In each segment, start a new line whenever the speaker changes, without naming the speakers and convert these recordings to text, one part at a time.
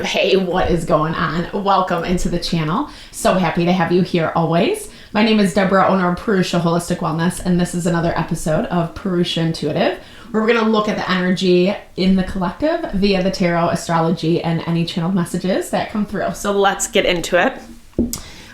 Hey, what is going on? Welcome into the channel. So happy to have you here always. My name is Deborah, owner of Purusha Holistic Wellness, and this is another episode of Purusha Intuitive, where we're going to look at the energy in the collective via the tarot, astrology, and any channeled messages that come through. So let's get into it.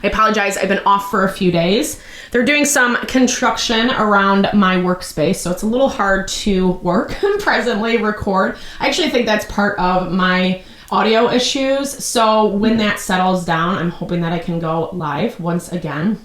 I apologize, I've been off for a few days. They're doing some construction around my workspace, so it's a little hard to work and presently record. I actually think that's part of my audio issues. So when that settles down, I'm hoping that I can go live once again.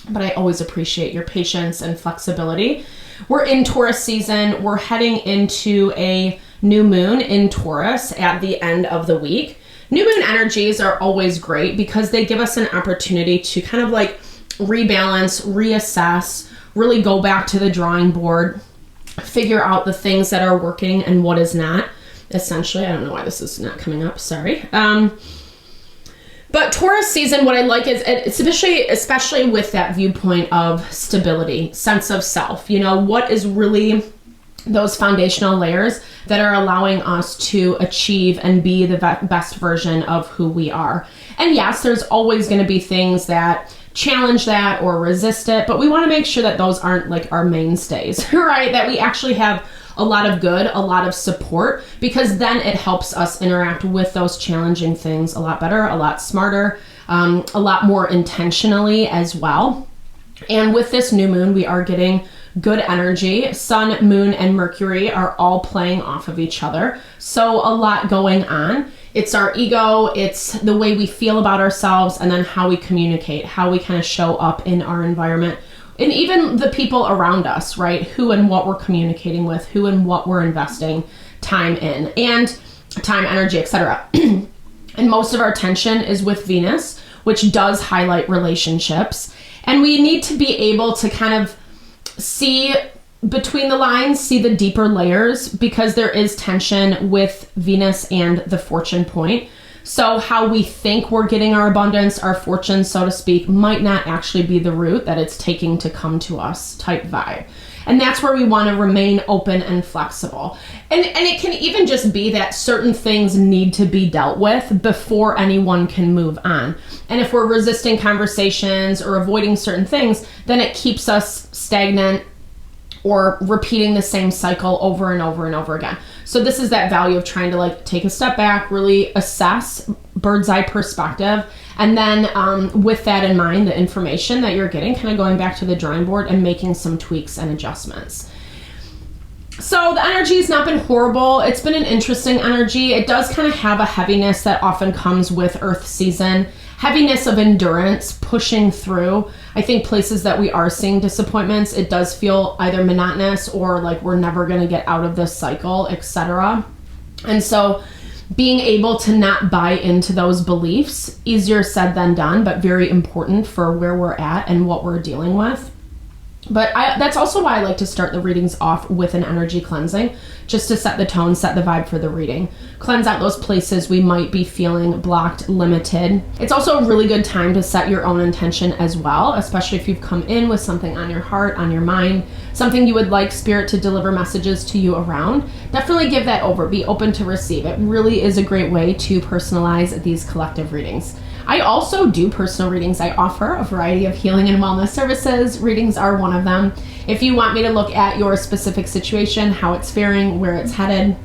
But I always appreciate your patience and flexibility. We're in Taurus season. We're heading into a new moon in Taurus at the end of the week. New moon energies are always great because they give us an opportunity to kind of like rebalance, reassess, really go back to the drawing board, figure out the things that are working and what is not. Essentially, I don't know why this is not coming up, sorry. But Taurus season, what I like is, especially with that viewpoint of stability, sense of self, you know, what is really those foundational layers that are allowing us to achieve and be the best version of who we are. And yes, there's always going to be things that challenge that or resist it, but we want to make sure that those aren't like our mainstays, right? That we actually have a lot of good, a lot of support, because then it helps us interact with those challenging things a lot better, a lot smarter, a lot more intentionally as well. And with this new moon, we are getting good energy. Sun, moon, and Mercury are all playing off of each other. So a lot going on. It's our ego, it's the way we feel about ourselves, and then how we communicate, how we kind of show up in our environment. And even the people around us, right? Who and what we're communicating with, who and what we're investing time in, and time, energy, etc. And most of our tension is with Venus, which does highlight relationships. And we need to be able to kind of see between the lines, see the deeper layers, because there is tension with Venus and the fortune point. So how we think we're getting our abundance, our fortune, so to speak, might not actually be the route that it's taking to come to us type vibe. And that's where we want to remain open and flexible. And it can even just be that certain things need to be dealt with before anyone can move on. And if we're resisting conversations or avoiding certain things, then it keeps us stagnant or repeating the same cycle over and over and over again. So this is that value of trying to like take a step back, really assess, bird's eye perspective, and then with that in mind, the information that you're getting, kind of going back to the drawing board and making some tweaks and adjustments. So the energy's not been horrible. It's been an interesting energy. It does kind of have a heaviness that often comes with Earth season. Heaviness of endurance, pushing through. I think places that we are seeing disappointments, it does feel either monotonous or like we're never going to get out of this cycle, etc. And so being able to not buy into those beliefs, easier said than done, but very important for where we're at and what we're dealing with. But that's also why I like to start the readings off with an energy cleansing, just to set the tone, set the vibe for the reading. Cleanse out those places we might be feeling blocked, limited. It's also a really good time to set your own intention as well, especially if you've come in with something on your heart, on your mind, something you would like Spirit to deliver messages to you around. Definitely give that over. Be open to receive. It really is a great way to personalize these collective readings. I also do personal readings. I offer a variety of healing and wellness services. Readings are one of them. If you want me to look at your specific situation, how it's faring, where it's headed,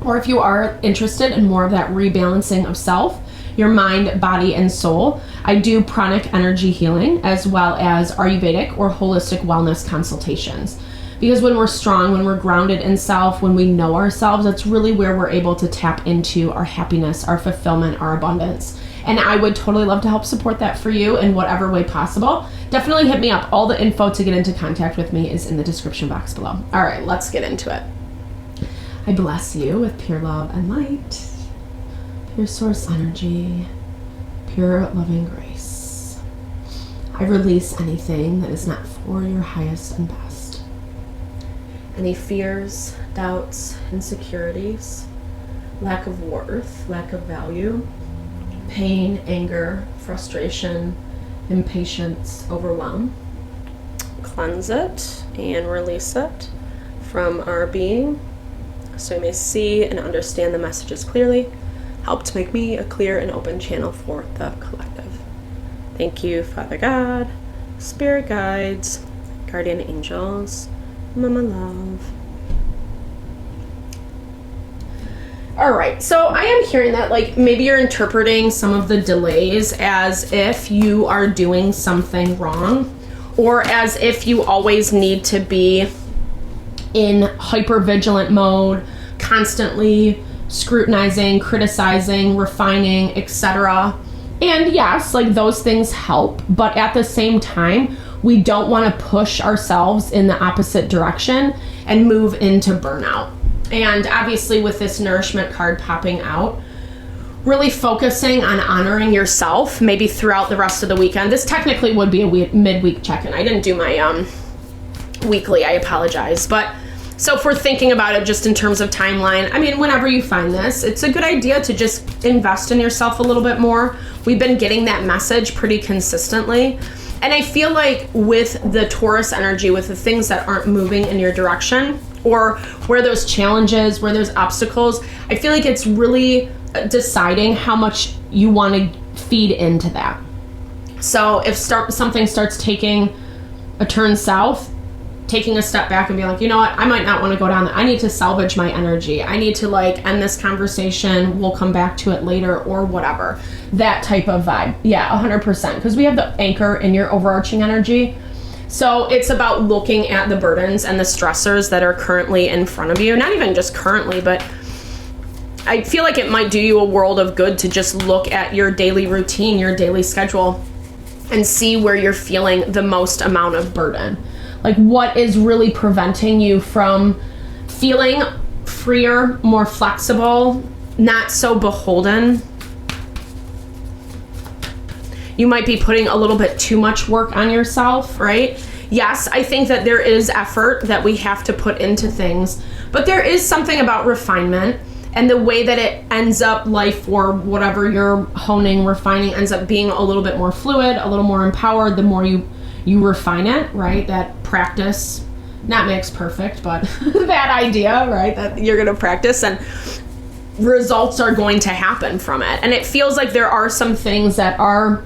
or if you are interested in more of that rebalancing of self, your mind, body, and soul, I do pranic energy healing as well as Ayurvedic or holistic wellness consultations. Because when we're strong, when we're grounded in self, when we know ourselves, that's really where we're able to tap into our happiness, our fulfillment, our abundance. And I would totally love to help support that for you in whatever way possible. Definitely hit me up. All the info to get into contact with me is in the description box below. All right, let's get into it. I bless you with pure love and light, pure source energy, pure loving grace. I release anything that is not for your highest and best. Any fears, doubts, insecurities, lack of worth, lack of value, pain, anger, frustration, impatience, overwhelm. Cleanse it and release it from our being so we may see and understand the messages clearly.
help to make me a clear and open channel for the collective. Thank you, Father God, spirit guides, guardian angels, Mama Love. All right, so I am hearing that like maybe you're interpreting some of the delays as if you are doing something wrong, or as if you always need to be in hypervigilant mode, constantly scrutinizing, criticizing, refining, etc. And yes, like those things help, but at the same time, we don't want to push ourselves in the opposite direction and move into burnout. And obviously with this nourishment card popping out, really focusing on honoring yourself maybe throughout the rest of the weekend. This technically would be a midweek check-in. I didn't do my weekly, I apologize. But so if we're thinking about it just in terms of timeline, I mean, whenever you find this, it's a good idea to just invest in yourself a little bit more. We've been getting that message pretty consistently. And I feel like with the Taurus energy, with the things that aren't moving in your direction, or where those challenges, where there's obstacles, I feel like it's really deciding how much you want to feed into that. So if something starts taking a turn south, taking a step back and be like, you know what, I might not want to go down there. I need to salvage my energy. I need to like end this conversation. We'll come back to it later or whatever. That type of vibe. Yeah, 100%. Because we have the anchor in your overarching energy. So it's about looking at the burdens and the stressors that are currently in front of you. Not even just currently, but I feel like it might do you a world of good to just look at your daily routine, your daily schedule, and see where you're feeling the most amount of burden. Like what is really preventing you from feeling freer, more flexible, not so beholden. You might be putting a little bit too much work on yourself, right? Yes, I think that there is effort that we have to put into things, but there is something about refinement and the way that it ends up life or whatever you're honing, refining ends up being a little bit more fluid, a little more empowered, the more you refine it, right? That practice, not makes perfect, but that idea, right? That you're going to practice and results are going to happen from it. And it feels like there are some things that are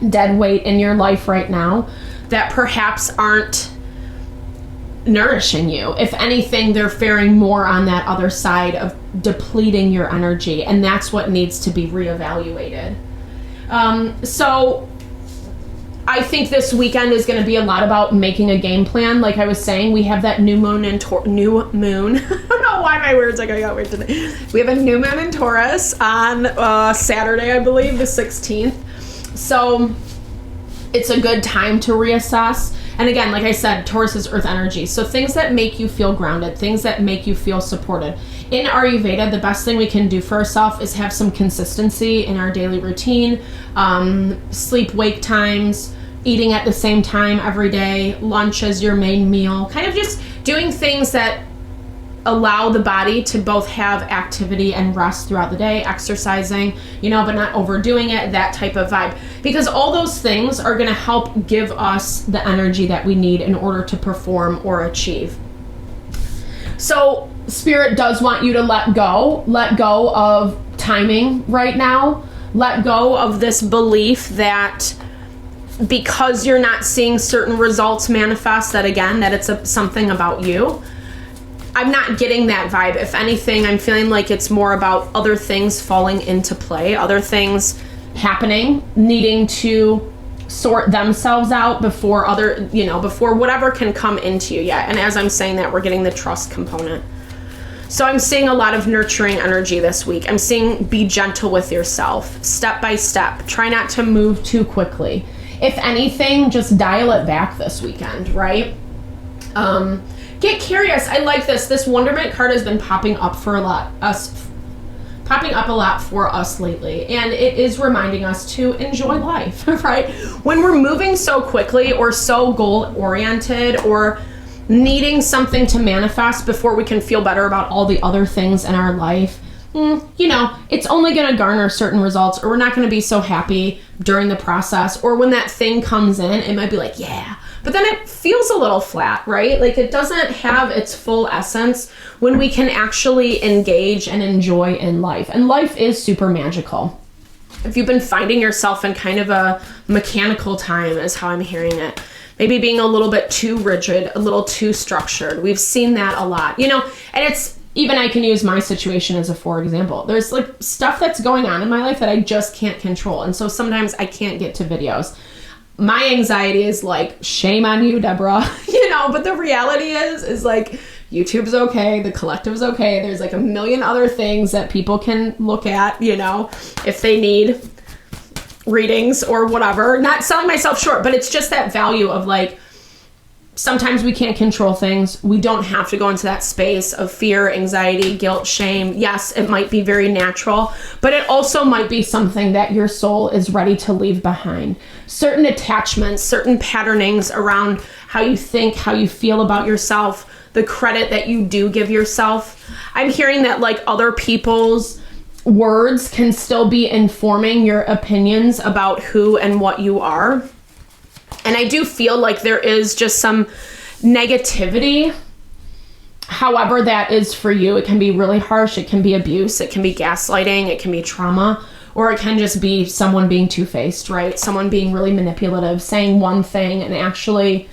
dead weight in your life right now that perhaps aren't nourishing you. If anything, they're faring more on that other side of depleting your energy, and that's what needs to be reevaluated. So I think this weekend is going to be a lot about making a game plan. Like I was saying, we have that new moon in new moon. I don't know why my words are going out weird today. We have a new moon in Taurus on Saturday, I believe, the 16th. So it's a good time to reassess. And again, like I said, Taurus is earth energy. So things that make you feel grounded, things that make you feel supported. In Ayurveda, the best thing we can do for ourselves is have some consistency in our daily routine, sleep-wake times, eating at the same time every day, lunch as your main meal, kind of just doing things that allow the body to both have activity and rest throughout the day, exercising, but not overdoing it, that type of vibe. Because all those things are going to help give us the energy that we need in order to perform or achieve. So Spirit does want you to let go of timing right now, let go of this belief that because you're not seeing certain results manifest, that it's something about you. I'm not getting that vibe. If anything, I'm feeling like it's more about other things falling into play, other things happening, needing to sort themselves out before before whatever can come into you. Yeah, and as I'm saying that, we're getting the trust component. So I'm seeing a lot of nurturing energy this week. I'm seeing be gentle with yourself, step by step. Try not to move too quickly. If anything, just dial it back this weekend, right? Get curious. I like this. This Wonderment card has been popping up a lot for us lately, and it is reminding us to enjoy life, right? When we're moving so quickly or so goal-oriented or needing something to manifest before we can feel better about all the other things in our life, it's only going to garner certain results, or we're not going to be so happy during the process, or when that thing comes in, it might be like, yeah, but then it feels a little flat, right? Like it doesn't have its full essence when we can actually engage and enjoy in life. And life is super magical. If you've been finding yourself in kind of a mechanical time, is how I'm hearing it, maybe being a little bit too rigid, a little too structured. We've seen that a lot, you know, and it's, even I can use my situation as a for example. There's like stuff that's going on in my life that I just can't control. And so sometimes I can't get to videos. My anxiety is like, shame on you, Deborah, you know, but the reality is like, YouTube's okay, the collective's okay. There's like a million other things that people can look at, you know, if they need readings or whatever. Not selling myself short, but it's just that value of like, sometimes we can't control things. We don't have to go into that space of fear, anxiety, guilt, shame. Yes, it might be very natural, but it also might be something that your soul is ready to leave behind. Certain attachments, certain patternings around how you think, how you feel about yourself, the credit that you do give yourself. I'm hearing that like other people's words can still be informing your opinions about who and what you are. And I do feel like there is just some negativity. However that is for you. It can be really harsh. It can be abuse. It can be gaslighting. It can be trauma. Or it can just be someone being two-faced, right? Someone being really manipulative, saying one thing and actually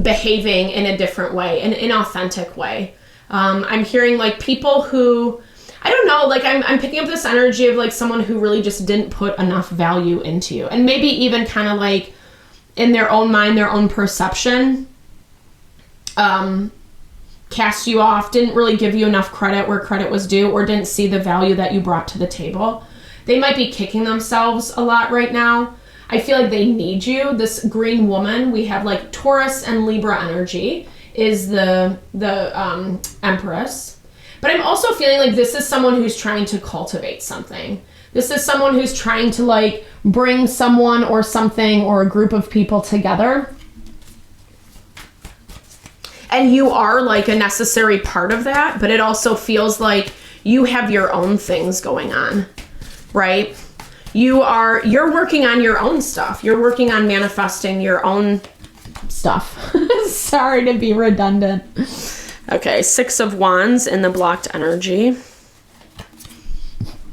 behaving in a different way, an inauthentic way. I'm hearing like people who, I don't know, like I'm picking up this energy of like someone who really just didn't put enough value into you. And maybe even kind of like in their own mind, their own perception, cast you off, didn't really give you enough credit where credit was due, or didn't see the value that you brought to the table. They might be kicking themselves a lot right now. I feel like they need you. This green woman, we have like Taurus and Libra energy is the Empress. But I'm also feeling like this is someone who's trying to cultivate something. This is someone who's trying to like bring someone or something or a group of people together. And you are like a necessary part of that, but it also feels like you have your own things going on, right? You're working on your own stuff. You're working on manifesting your own stuff. Sorry to be redundant. Okay, 6 of Wands in the blocked energy.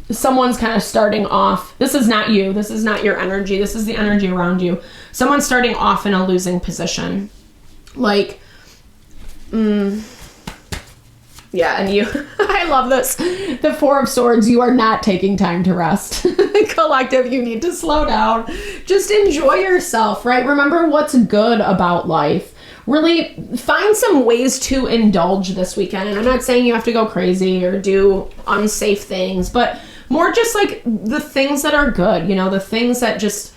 Someone's kind of starting off. This is not you. This is not your energy. This is the energy around you. Someone's starting off in a losing position. Like, yeah, and you, I love this. The 4 of Swords, you are not taking time to rest. Collective, you need to slow down. Just enjoy yourself, right? Remember what's good about life. Really find some ways to indulge this weekend. And I'm not saying you have to go crazy or do unsafe things, but more just like the things that are good, you know, the things that just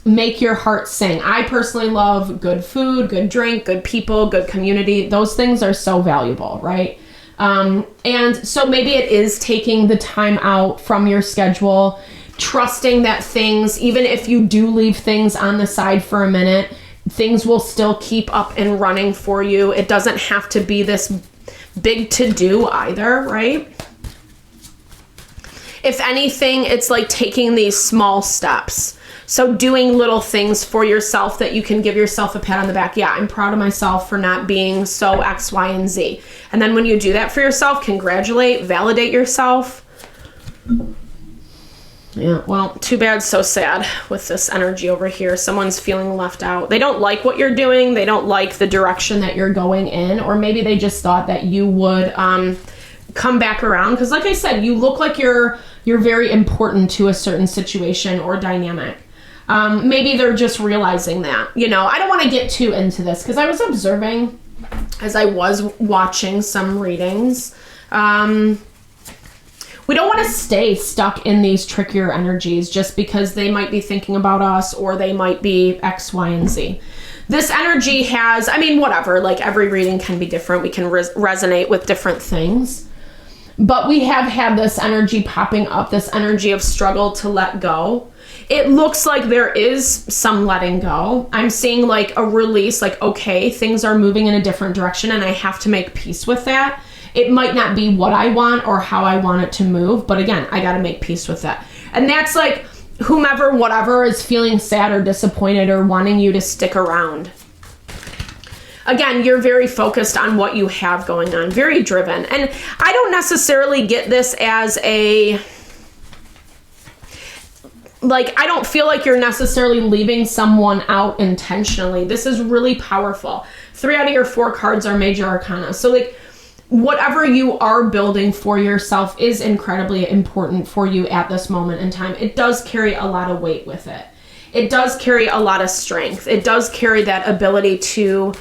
make your heart sing. I personally love good food, good drink, good people, good community. Those things are so valuable, right? And so maybe it is taking the time out from your schedule, trusting that things, even if you do leave things on the side for a minute, things will still keep up and running for you. It doesn't have to be this big to-do either, right? If anything, it's like taking these small steps. So doing little things for yourself that you can give yourself a pat on the back. Yeah, I'm proud of myself for not being so X, Y, and Z. And then when you do that for yourself, congratulate, validate yourself. Yeah, well, too bad, so sad with this energy over here. Someone's feeling left out. They don't like what you're doing. They don't like the direction that you're going in. Or maybe they just thought that you would come back around. Because like I said, you look like you're very important to a certain situation or dynamic. Maybe they're just realizing that. You know, I don't want to get too into this because I was observing as I was watching some readings. We don't want to stay stuck in these trickier energies just because they might be thinking about us or they might be X, Y, and Z. This energy has, I mean, whatever, like every reading can be different. We can resonate with different things. But we have had this energy popping up, this energy of struggle to let go. It looks like there is some letting go. I'm seeing like a release, like, okay, things are moving in a different direction and I have to make peace with that. It might not be what I want or how I want it to move, but again, I got to make peace with that. And that's like whomever, whatever is feeling sad or disappointed or wanting you to stick around. again, you're very focused on what you have going on, very driven. And I don't necessarily get this as I don't feel like you're necessarily leaving someone out intentionally. This is really powerful. 3 out of your 4 cards are major arcana. So like whatever you are building for yourself is incredibly important for you at this moment in time. It does carry a lot of weight with it. It does carry a lot of strength. It does carry that ability to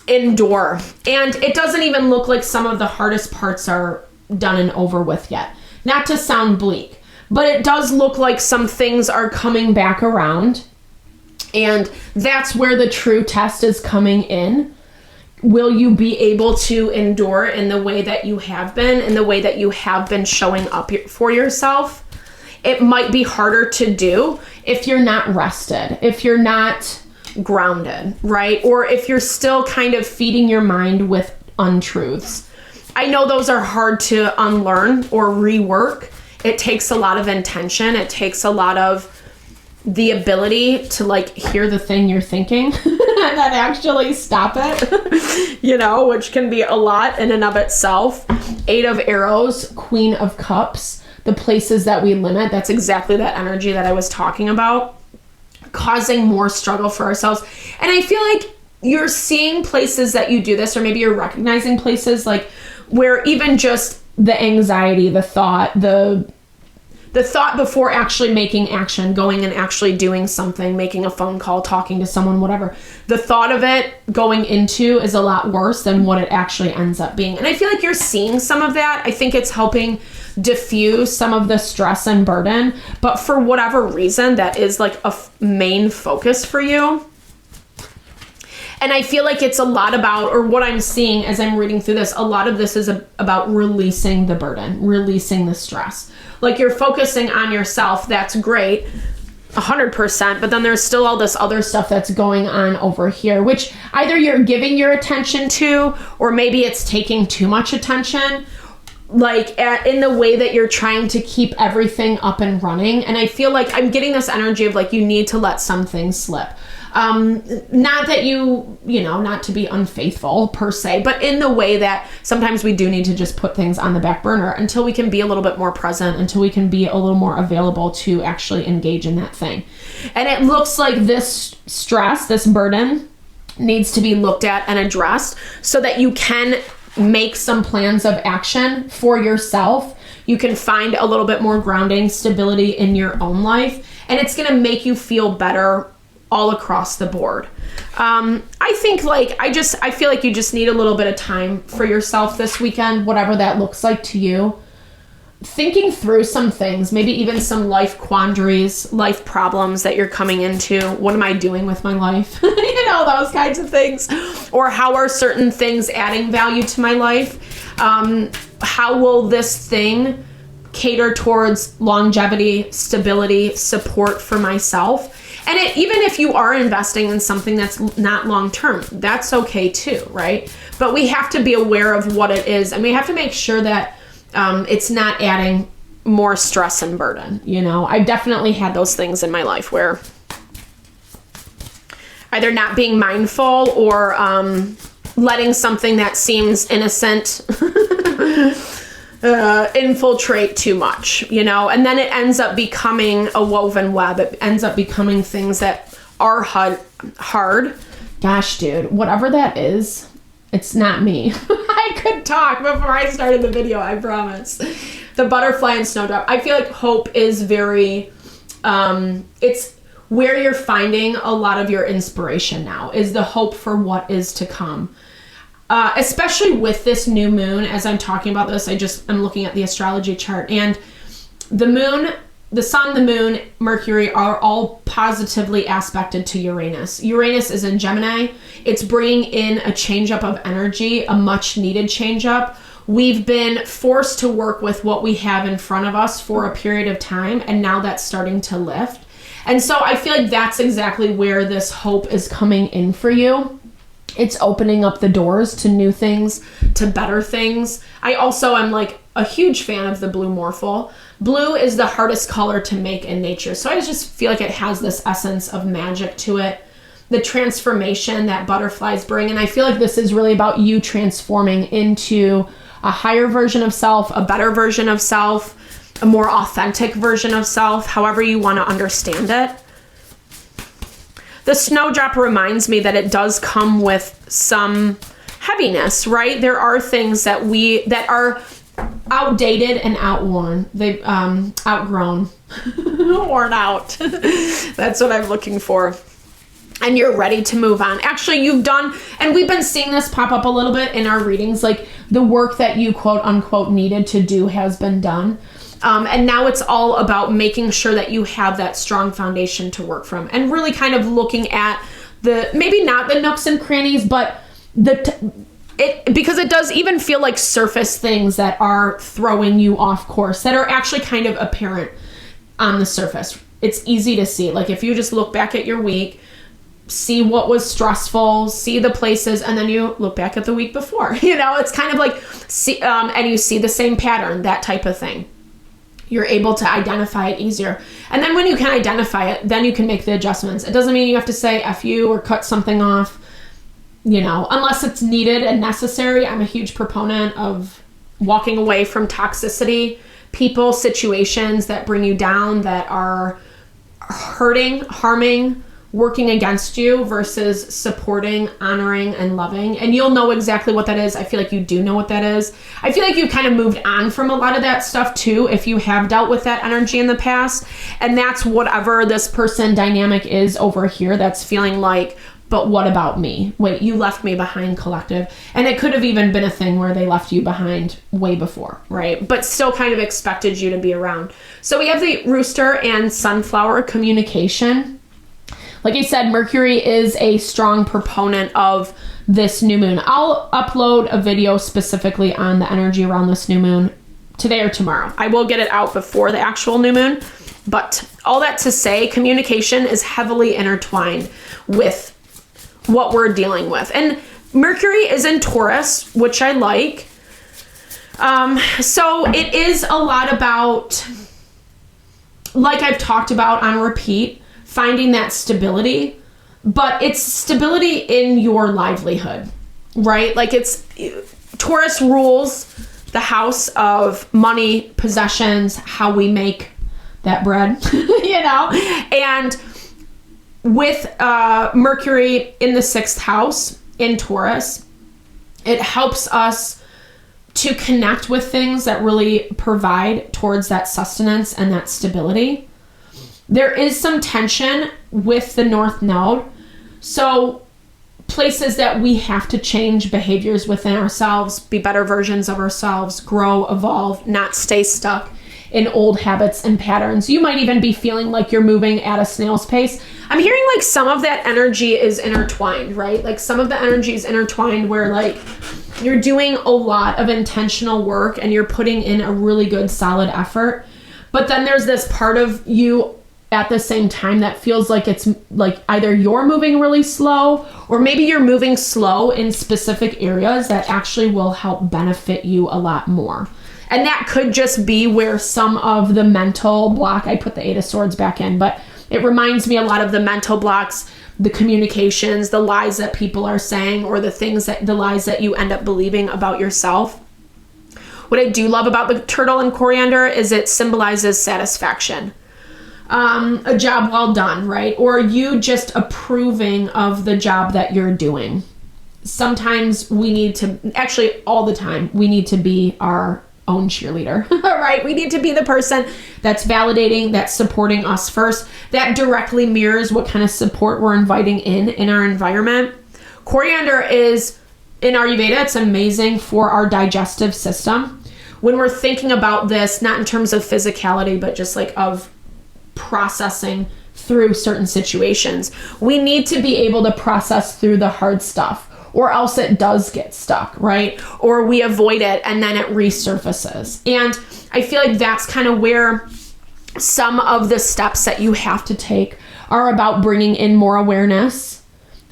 endure. And it doesn't even look like some of the hardest parts are done and over with yet. Not to sound bleak, but it does look like some things are coming back around. And that's where the true test is coming in. Will you be able to endure in the way that you have been, in the way that you have been showing up for yourself? It might be harder to do if you're not rested, if you're not grounded, right? Or if you're still kind of feeding your mind with untruths. I know those are hard to unlearn or rework. It takes a lot of intention. It takes a lot of the ability to like hear the thing you're thinking and then actually stop it, which can be a lot in and of itself. 8 of Arrows, Queen of Cups, the places that we limit. That's exactly that energy that I was talking about, causing more struggle for ourselves. And I feel like you're seeing places that you do this, or maybe you're recognizing places like where even just the anxiety, the thought before actually making action, going and actually doing something, making a phone call, talking to someone, whatever. The thought of it going into is a lot worse than what it actually ends up being. And I feel like you're seeing some of that. I think it's helping diffuse some of the stress and burden. But for whatever reason, that is like a main focus for you. And I feel like it's a lot about, or what I'm seeing as I'm reading through this, a lot of this is about releasing the burden, releasing the stress. Like you're focusing on yourself. That's great, 100%. But then there's still all this other stuff that's going on over here, which either you're giving your attention to, or maybe it's taking too much attention, like in the way that you're trying to keep everything up and running. And I feel like I'm getting this energy of like, you need to let some things slip. Not that not to be unfaithful per se, but in the way that sometimes we do need to just put things on the back burner until we can be a little bit more present, until we can be a little more available to actually engage in that thing. And it looks like this stress, this burden needs to be looked at and addressed so that you can make some plans of action for yourself. You can find a little bit more grounding, stability in your own life, and it's going to make you feel better all across the board. I think I feel like you just need a little bit of time for yourself this weekend, whatever that looks like to you. Thinking through some things, maybe even some life quandaries, life problems that you're coming into. What am I doing with my life? Those kinds of things. Or how are certain things adding value to my life? How will this thing cater towards longevity, stability, support for myself? And even if you are investing in something that's not long-term, that's okay too, right? But we have to be aware of what it is, and we have to make sure that it's not adding more stress and burden. I've definitely had those things in my life where either not being mindful or letting something that seems innocent infiltrate too much, and then it ends up becoming a woven web. It ends up becoming things that are hard. Gosh, dude, whatever that is, it's not me. I could talk before I started the video, I promise. The butterfly and snowdrop. I feel like hope is very, it's where you're finding a lot of your inspiration now, is the hope for what is to come. Especially with this new moon, as I'm talking about this, I'm looking at the astrology chart, and the moon, the sun, the moon, Mercury are all positively aspected to Uranus. Uranus is in Gemini. It's bringing in a change up of energy, a much needed change up. We've been forced to work with what we have in front of us for a period of time, and now that's starting to lift. And so I feel like that's exactly where this hope is coming in for you. It's opening up the doors to new things, to better things. I also am like a huge fan of the blue morphle. Blue is the hardest color to make in nature. So I just feel like it has this essence of magic to it. the transformation that butterflies bring. And I feel like this is really about you transforming into a higher version of self, a better version of self, a more authentic version of self, however you want to understand it. The snowdrop reminds me that it does come with some heaviness, right? There are things that are outdated and outworn. They've outgrown, worn out. That's what I'm looking for. And you're ready to move on. Actually, you've done, and we've been seeing this pop up a little bit in our readings, like the work that you quote unquote needed to do has been done. And now it's all about making sure that you have that strong foundation to work from, and really kind of looking at maybe not the nooks and crannies, but because it does even feel like surface things that are throwing you off course, that are actually kind of apparent on the surface. It's easy to see. Like if you just look back at your week, see what was stressful, see the places, and then you look back at the week before. It's kind of like, and you see the same pattern, that type of thing. You're able to identify it easier. And then when you can identify it, then you can make the adjustments. It doesn't mean you have to say F you or cut something off, unless it's needed and necessary. I'm a huge proponent of walking away from toxicity, people, situations that bring you down, that are hurting, harming, working against you, versus supporting, honoring, and loving. And you'll know exactly what that is. I feel like you do know what that is. I feel like you've kind of moved on from a lot of that stuff too, if you have dealt with that energy in the past. And that's whatever this person dynamic is over here that's feeling like, but what about me? Wait, you left me behind, collective. And it could have even been a thing where they left you behind way before, right? But still kind of expected you to be around. So we have the rooster and sunflower communication. Like I said, Mercury is a strong proponent of this new moon. I'll upload a video specifically on the energy around this new moon today or tomorrow. I will get it out before the actual new moon. But all that to say, communication is heavily intertwined with what we're dealing with. And Mercury is in Taurus, which I like. So it is a lot about, like I've talked about on repeat, finding that stability, but it's stability in your livelihood, right? Like Taurus rules the house of money, possessions, how we make that bread, and with Mercury in the 6th house in Taurus, it helps us to connect with things that really provide towards that sustenance and that stability. There is some tension with the North Node. So places that we have to change behaviors within ourselves, be better versions of ourselves, grow, evolve, not stay stuck in old habits and patterns. You might even be feeling like you're moving at a snail's pace. I'm hearing like some of that energy is intertwined, right? Like some of the energy is intertwined where like you're doing a lot of intentional work and you're putting in a really good solid effort. But then there's this part of you at the same time that feels like it's like either you're moving really slow, or maybe you're moving slow in specific areas that actually will help benefit you a lot more. And that could just be where some of the mental block, I put the 8 of Swords back in, but it reminds me a lot of the mental blocks, the communications, the lies that people are saying, or the lies that you end up believing about yourself. What I do love about the turtle and coriander is it symbolizes satisfaction. A job well done, right? Or you just approving of the job that you're doing. Sometimes we need to, actually all the time, we need to be our own cheerleader, right? We need to be the person that's validating, that's supporting us first. That directly mirrors what kind of support we're inviting in our environment. Coriander is, in Ayurveda, it's amazing for our digestive system. When we're thinking about this, not in terms of physicality, but just like of processing through certain situations, we need to be able to process through the hard stuff, or else it does get stuck, right? Or we avoid it and then it resurfaces. And I feel like that's kind of where some of the steps that you have to take are about bringing in more awareness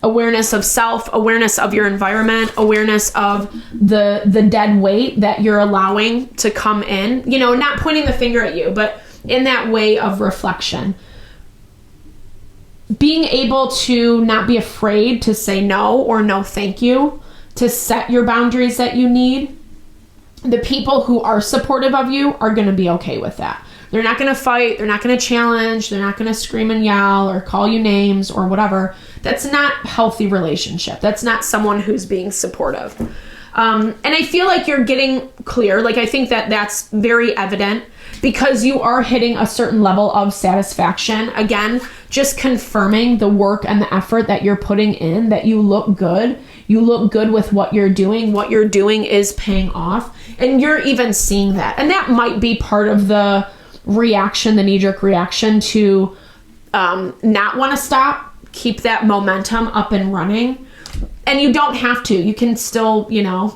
of self, awareness of your environment, awareness of the dead weight that you're allowing to come in, not pointing the finger at you, but in that way of reflection. being able to not be afraid to say no or no thank you, to set your boundaries that you need. The people who are supportive of you are going to be okay with that. They're not going to fight. They're not going to challenge. They're not going to scream and yell or call you names or whatever. That's not a healthy relationship. That's not someone who's being supportive. And I feel like you're getting clear. Like, I think that that's very evident because you are hitting a certain level of satisfaction. Again, just confirming the work and the effort that you're putting in, that you look good. You look good with what you're doing. What you're doing is paying off. And you're even seeing that. And that might be part of the reaction, the knee-jerk reaction to not want to stop. Keep that momentum up and running. And you don't have to. You can still,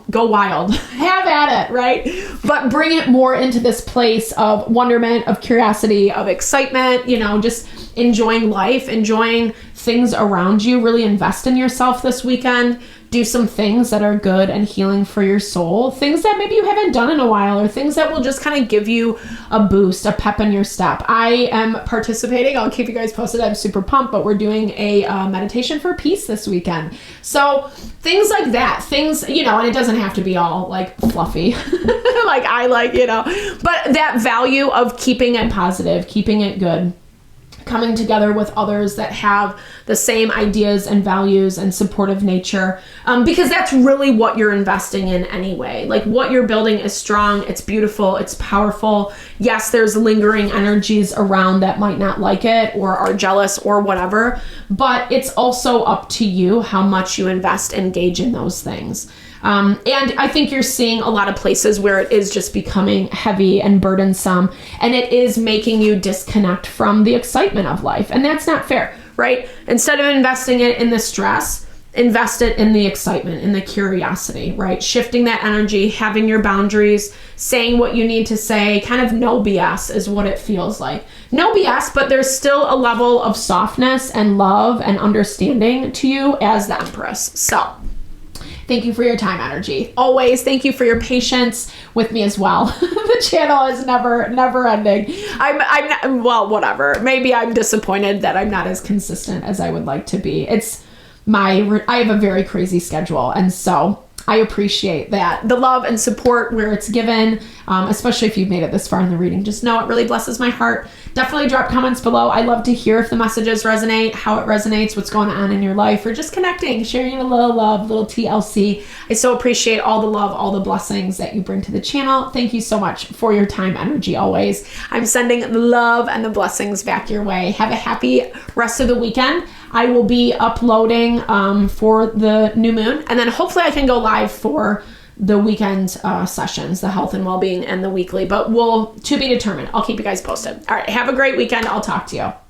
go wild. Have at it, right? But bring it more into this place of wonderment, of curiosity, of excitement, just enjoying life, enjoying things around you. Really invest in yourself this weekend. Do some things that are good and healing for your soul. Things that maybe you haven't done in a while, or things that will just kind of give you a boost, a pep in your step. I am participating. I'll keep you guys posted. I'm super pumped, but we're doing a meditation for peace this weekend. So things like that, things, and it doesn't have to be all like fluffy, like I like, but that value of keeping it positive, keeping it good, coming together with others that have the same ideas and values and supportive nature, because that's really what you're investing in anyway. Like, what you're building is strong, it's beautiful, it's powerful. Yes, there's lingering energies around that might not like it or are jealous or whatever, but it's also up to you how much you engage in those things. And I think you're seeing a lot of places where it is just becoming heavy and burdensome, and it is making you disconnect from the excitement of life. And that's not fair, right? Instead of investing it in the stress, invest it in the excitement, in the curiosity, right? Shifting that energy, having your boundaries, saying what you need to say, kind of no BS is what it feels like. No BS, but there's still a level of softness and love and understanding to you as the Empress. So thank you for your time, energy. Always. Thank you for your patience with me as well. The channel is never ending. I'm well, whatever. Maybe I'm disappointed that I'm not as consistent as I would like to be. I have a very crazy schedule. And so I appreciate that. The love and support where it's given, especially if you've made it this far in the reading. Just know it really blesses my heart. Definitely drop comments below. I love to hear if the messages resonate, how it resonates, what's going on in your life, or just connecting, sharing a little love, little TLC. I so appreciate all the love, all the blessings that you bring to the channel. Thank you so much for your time, energy, always. I'm sending the love and the blessings back your way. Have a happy rest of the weekend. I will be uploading for the new moon, and then hopefully I can go live for the weekend sessions, the health and well-being and the weekly, but to be determined. I'll keep you guys posted. All right. Have a great weekend. I'll talk to you.